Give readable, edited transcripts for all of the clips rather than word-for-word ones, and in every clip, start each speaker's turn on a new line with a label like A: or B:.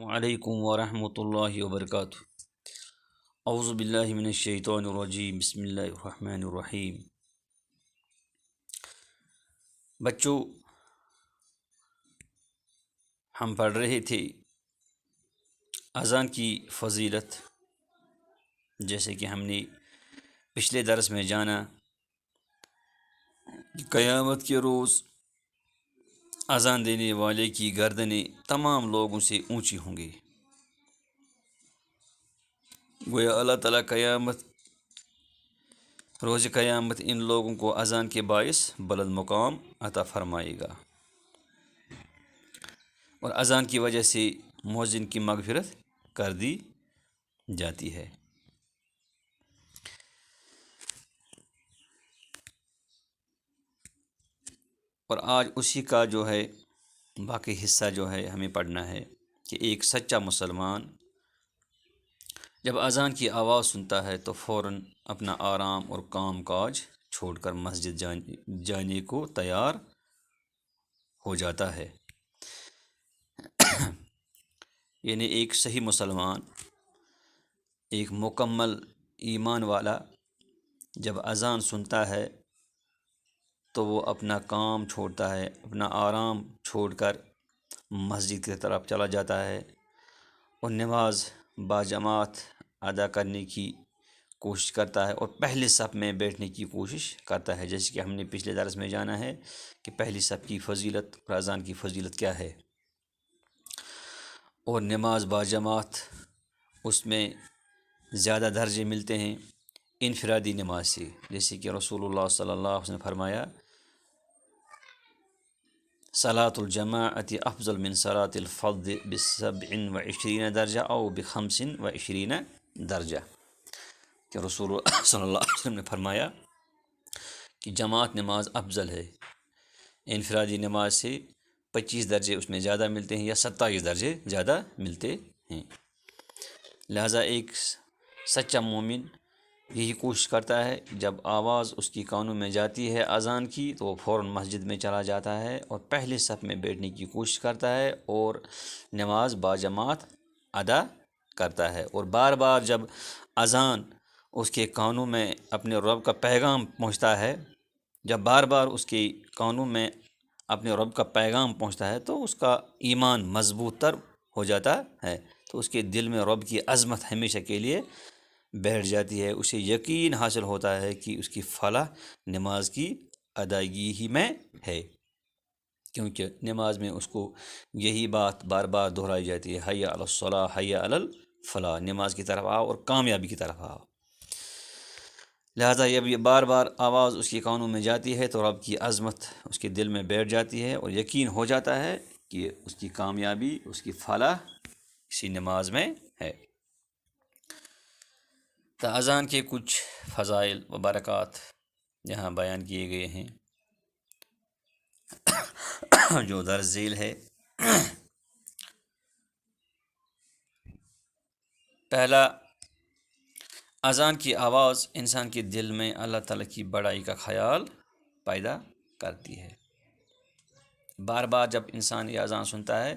A: وعلیکم ورحمۃ اللہ وبرکاتہ۔ اعوذ باللہ من الشیطان الرجیم، بسم اللہ الرحمن الرحیم۔ بچوں، ہم پڑھ رہے تھے اذان کی فضیلت، جیسے کہ ہم نے پچھلے درس میں جانا کہ قیامت کے روز اذان دینے والے کی گردنیں تمام لوگوں سے اونچی ہوں گی۔ گویا اللہ تعالیٰ روز قیامت ان لوگوں کو اذان کے باعث بلند مقام عطا فرمائے گا، اور اذان کی وجہ سے مؤذن کی مغفرت کر دی جاتی ہے۔ اور آج اسی کا باقی حصہ ہمیں پڑھنا ہے کہ ایک سچا مسلمان جب اذان کی آواز سنتا ہے تو فوراً اپنا آرام اور کام کاج چھوڑ کر مسجد جانے کو تیار ہو جاتا ہے۔ یعنی ایک صحیح مسلمان، ایک مکمل ایمان والا جب اذان سنتا ہے تو وہ اپنا کام چھوڑتا ہے، اپنا آرام چھوڑ کر مسجد کی طرف چلا جاتا ہے اور نماز باجماعت ادا کرنے کی کوشش کرتا ہے، اور پہلے صف میں بیٹھنے کی کوشش کرتا ہے، جیسے کہ ہم نے پچھلے درس میں جانا ہے کہ پہلی صف کی فضیلت اور اذان کی فضیلت کیا ہے۔ اور نماز باجماعت، اس میں زیادہ درجے ملتے ہیں انفرادی نماز سے، جیسے کہ رسول اللہ صلی اللہ علیہ وسلم نے فرمایا صلاۃ الجماعت افضل من صلاۃ الفرد ب27 درجہ او ب25 درجہ، کہ رسول اللہ صلی اللہ علیہ وسلم نے فرمایا کہ جماعت نماز افضل ہے انفرادی نماز سے، 25 درجے اس میں زیادہ ملتے ہیں یا 27 درجے زیادہ ملتے ہیں۔ لہٰذا ایک سچا مومن یہی کوشش کرتا ہے، جب آواز اس کی کانوں میں جاتی ہے اذان کی تو وہ فوراً مسجد میں چلا جاتا ہے اور پہلے صف میں بیٹھنے کی کوشش کرتا ہے اور نماز باجماعت ادا کرتا ہے، اور بار بار جب اذان اس کے کانوں میں اپنے رب کا پیغام پہنچتا ہے، جب بار بار اس کے کانوں میں اپنے رب کا پیغام پہنچتا ہے تو اس کا ایمان مضبوط تر ہو جاتا ہے، تو اس کے دل میں رب کی عظمت ہمیشہ کے لیے بیٹھ جاتی ہے، اسے یقین حاصل ہوتا ہے کہ اس کی فلاح نماز کی ادائیگی ہی میں ہے، کیونکہ نماز میں اس کو یہی بات بار بار دہرائی جاتی ہے، حی علی الصلاح حی علی الفلاح، نماز کی طرف آؤ اور کامیابی کی طرف آؤ۔ لہٰذا جب یہ بار بار آواز اس کے کانوں میں جاتی ہے تو رب کی عظمت اس کے دل میں بیٹھ جاتی ہے اور یقین ہو جاتا ہے کہ اس کی کامیابی، اس کی فلاح اسی نماز میں ہے۔ تو اذان کے کچھ فضائل و برکات یہاں بیان کیے گئے ہیں جو درج ذیل ہے۔ پہلا، اذان کی آواز انسان کے دل میں اللہ تعالیٰ کی بڑائی کا خیال پیدا کرتی ہے۔ بار بار جب انسان یہ اذان سنتا ہے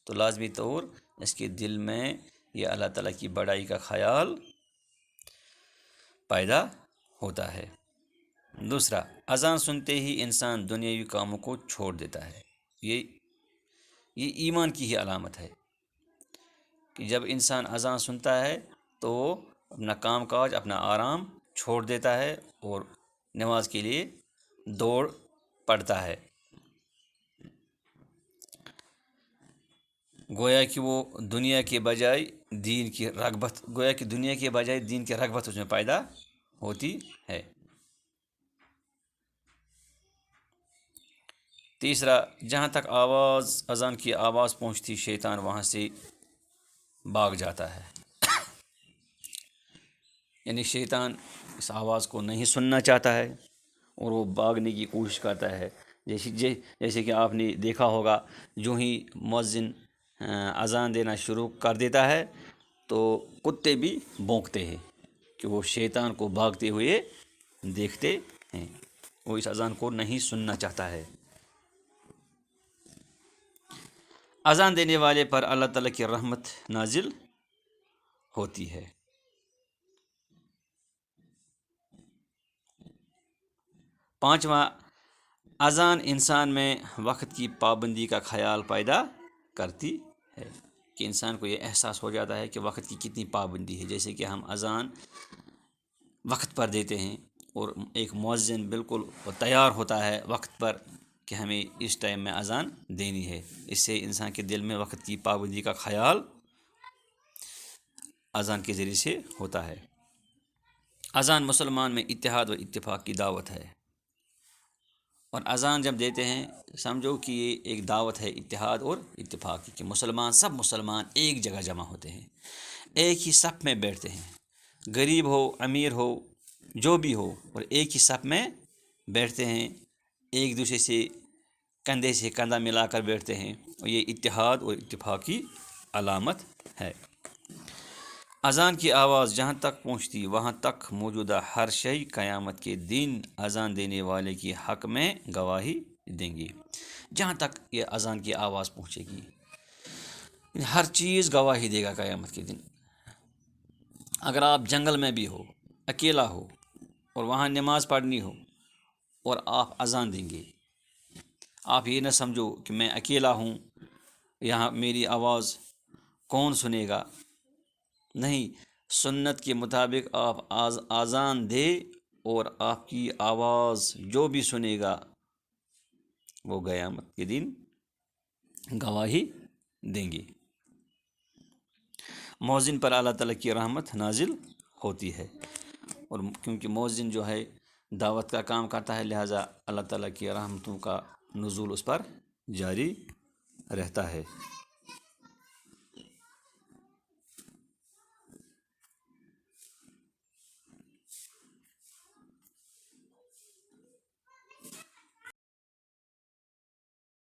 A: تو لازمی طور اس کے دل میں یہ اللہ تعالیٰ کی بڑائی کا خیال پیدا ہوتا ہے۔ دوسرا، اذان سنتے ہی انسان دنیاوی کاموں کو چھوڑ دیتا ہے۔ یہ ایمان کی ہی علامت ہے کہ جب انسان اذان سنتا ہے تو وہ اپنا کام کاج، اپنا آرام چھوڑ دیتا ہے اور نماز کے لیے دوڑ پڑتا ہے، گویا کہ دنیا کے بجائے دین کی رغبت اس میں پیدا ہوتی ہے۔ تیسرا، جہاں تک اذان کی آواز پہنچتی شیطان وہاں سے بھاگ جاتا ہے، یعنی شیطان اس آواز کو نہیں سننا چاہتا ہے اور وہ بھاگنے کی کوشش کرتا ہے، جیسے کہ آپ نے دیکھا ہوگا جو ہی مؤذن اذان دینا شروع کر دیتا ہے تو کتے بھی بھونکتے ہیں کہ وہ شیطان کو بھاگتے ہوئے دیکھتے ہیں، وہ اس اذان کو نہیں سننا چاہتا ہے۔ اذان دینے والے پر اللہ تعالیٰ کی رحمت نازل ہوتی ہے۔ پانچواں، اذان انسان میں وقت کی پابندی کا خیال پیدا کرتی ہے، کہ انسان کو یہ احساس ہو جاتا ہے کہ وقت کی کتنی پابندی ہے، جیسے کہ ہم اذان وقت پر دیتے ہیں اور ایک مؤذن بالکل تیار ہوتا ہے وقت پر کہ ہمیں اس ٹائم میں اذان دینی ہے۔ اس سے انسان کے دل میں وقت کی پابندی کا خیال اذان کے ذریعے سے ہوتا ہے۔ اذان مسلمان میں اتحاد و اتفاق کی دعوت ہے، اور اذان جب دیتے ہیں سمجھو کہ یہ ایک دعوت ہے اتحاد اور اتفاق کی، کہ سب مسلمان ایک جگہ جمع ہوتے ہیں، ایک ہی صف میں بیٹھتے ہیں، غریب ہو امیر ہو جو بھی ہو، اور ایک ہی صف میں بیٹھتے ہیں، ایک دوسرے سے کندھے سے کندھا ملا کر بیٹھتے ہیں، اور یہ اتحاد اور اتفاق کی علامت ہے۔ اذان کی آواز جہاں تک پہنچتی وہاں تک موجودہ ہر شے قیامت کے دن اذان دینے والے کی حق میں گواہی دیں گی۔ جہاں تک یہ اذان کی آواز پہنچے گی ہر چیز گواہی دے گا قیامت کے دن۔ اگر آپ جنگل میں بھی ہو، اکیلا ہو، اور وہاں نماز پڑھنی ہو اور آپ اذان دیں گے، آپ یہ نہ سمجھو کہ میں اکیلا ہوں، یہاں میری آواز کون سنے گا۔ نہیں، سنت کے مطابق آپ اذان دے اور آپ کی آواز جو بھی سنے گا وہ قیامت کے دن گواہی دیں گے۔ مؤذن پر اللہ تعالیٰ کی رحمت نازل ہوتی ہے، اور کیونکہ مؤذن جو ہے دعوت کا کام کرتا ہے، لہٰذا اللہ تعالیٰ کی رحمتوں کا نزول اس پر جاری رہتا ہے۔